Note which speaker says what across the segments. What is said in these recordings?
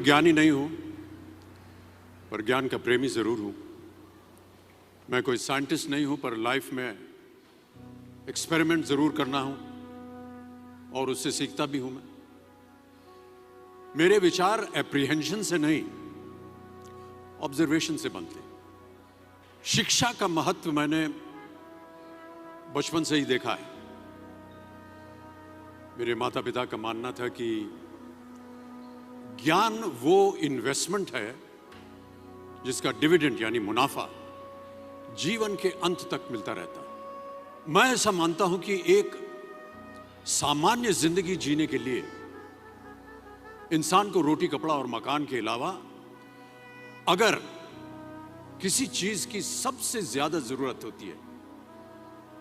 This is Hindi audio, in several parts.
Speaker 1: ज्ञानी नहीं हूं, पर ज्ञान का प्रेमी जरूर हूं। मैं कोई साइंटिस्ट नहीं हूं, पर लाइफ में एक्सपेरिमेंट जरूर करना हूं और उससे सीखता भी हूं। मेरे विचार एप्रीहेंशन से नहीं, ऑब्जर्वेशन से बनते। शिक्षा का महत्व मैंने बचपन से ही देखा है। मेरे माता पिता का मानना था कि ज्ञान वो इन्वेस्टमेंट है जिसका डिविडेंड यानी मुनाफा जीवन के अंत तक मिलता रहता है। मैं ऐसा मानता हूं कि एक सामान्य जिंदगी जीने के लिए इंसान को रोटी कपड़ा और मकान के अलावा अगर किसी चीज की सबसे ज्यादा जरूरत होती है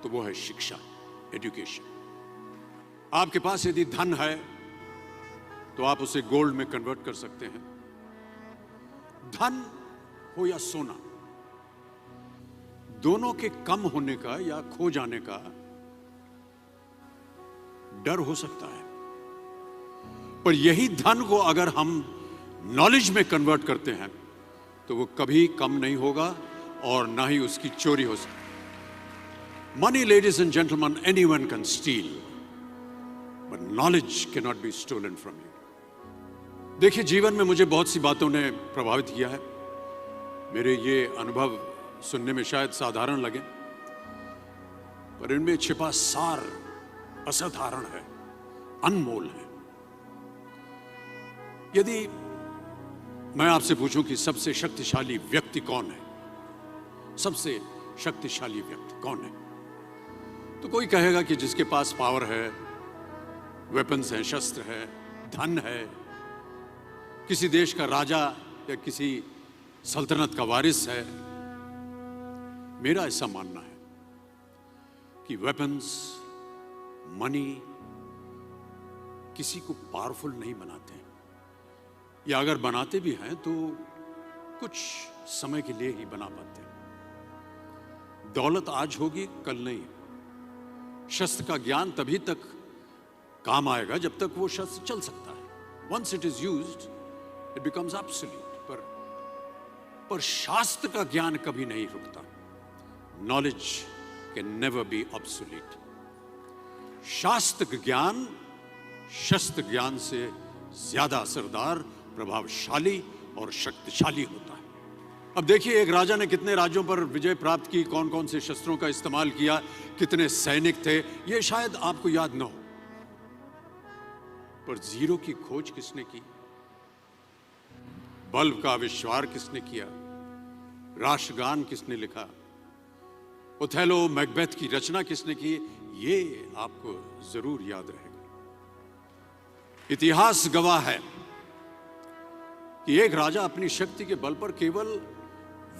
Speaker 1: तो वो है शिक्षा, एजुकेशन। आपके पास यदि धन है तो आप उसे गोल्ड में कन्वर्ट कर सकते हैं। धन हो या सोना, दोनों के कम होने का या खो जाने का डर हो सकता है, पर यही धन को अगर हम नॉलेज में कन्वर्ट करते हैं तो वो कभी कम नहीं होगा और ना ही उसकी चोरी हो सकती। Money, ladies and gentleman, anyone can steal, but knowledge can not be stolen from you. देखिए, जीवन में मुझे बहुत सी बातों ने प्रभावित किया है। मेरे ये अनुभव सुनने में शायद साधारण लगे, पर इनमें छिपा सार असाधारण है, अनमोल है। यदि मैं आपसे पूछूं कि सबसे शक्तिशाली व्यक्ति कौन है, सबसे शक्तिशाली व्यक्ति कौन है, तो कोई कहेगा कि जिसके पास पावर है, वेपन्स हैं, शस्त्र है, धन है, किसी देश का राजा या किसी सल्तनत का वारिस है। मेरा ऐसा मानना है कि वेपन्स, मनी किसी को पावरफुल नहीं बनाते, या अगर बनाते भी हैं तो कुछ समय के लिए ही बना पाते हैं। दौलत आज होगी, कल नहीं। शस्त्र का ज्ञान तभी तक काम आएगा जब तक वो शस्त्र चल सकता है। Once it is used it becomes absolute. पर शास्त्र का ज्ञान कभी नहीं रुकता। Knowledge can never be obsolete. शास्त्र ज्ञान शस्त्र ज्ञान से ज्यादा असरदार, प्रभावशाली और शक्तिशाली होता है। अब देखिए, एक राजा ने कितने राज्यों पर विजय प्राप्त की, कौन कौन से शस्त्रों का इस्तेमाल किया, कितने सैनिक थे, यह शायद आपको याद न हो, पर जीरो की खोज किसने की, बल्ब का आविष्कार किसने किया, राष्ट्रगान किसने लिखा, ओथेलो, मैकबेथ की रचना किसने की, ये आपको जरूर याद रहेगा। इतिहास गवाह है कि एक राजा अपनी शक्ति के बल पर केवल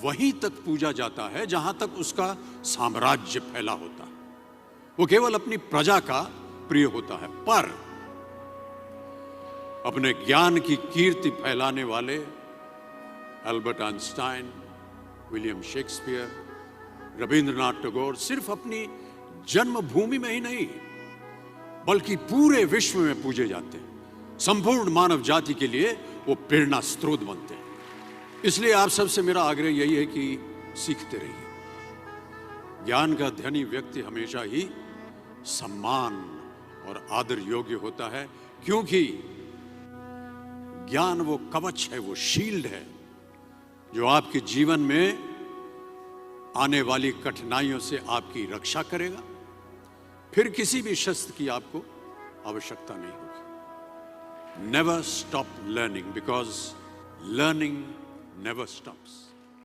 Speaker 1: वहीं तक पूजा जाता है जहां तक उसका साम्राज्य फैला होता है। वो केवल अपनी प्रजा का प्रिय होता है। पर अपने ज्ञान की कीर्ति फैलाने वाले Albert Einstein, William Shakespeare, Rabindranath Tagore सिर्फ अपनी जन्मभूमि में ही नहीं बल्कि पूरे विश्व में पूजे जाते हैं। संपूर्ण मानव जाति के लिए वो प्रेरणा स्रोत बनते हैं। इसलिए आप सबसे मेरा आग्रह यही है कि सीखते रहिए। ज्ञान का धनी व्यक्ति हमेशा ही सम्मान और आदर योग्य होता है, क्योंकि ज्ञान वो कवच है, वो शील्ड है जो आपके जीवन में आने वाली कठिनाइयों से आपकी रक्षा करेगा। फिर किसी भी शस्त्र की आपको आवश्यकता नहीं होगी। Never stop learning, because learning never stops.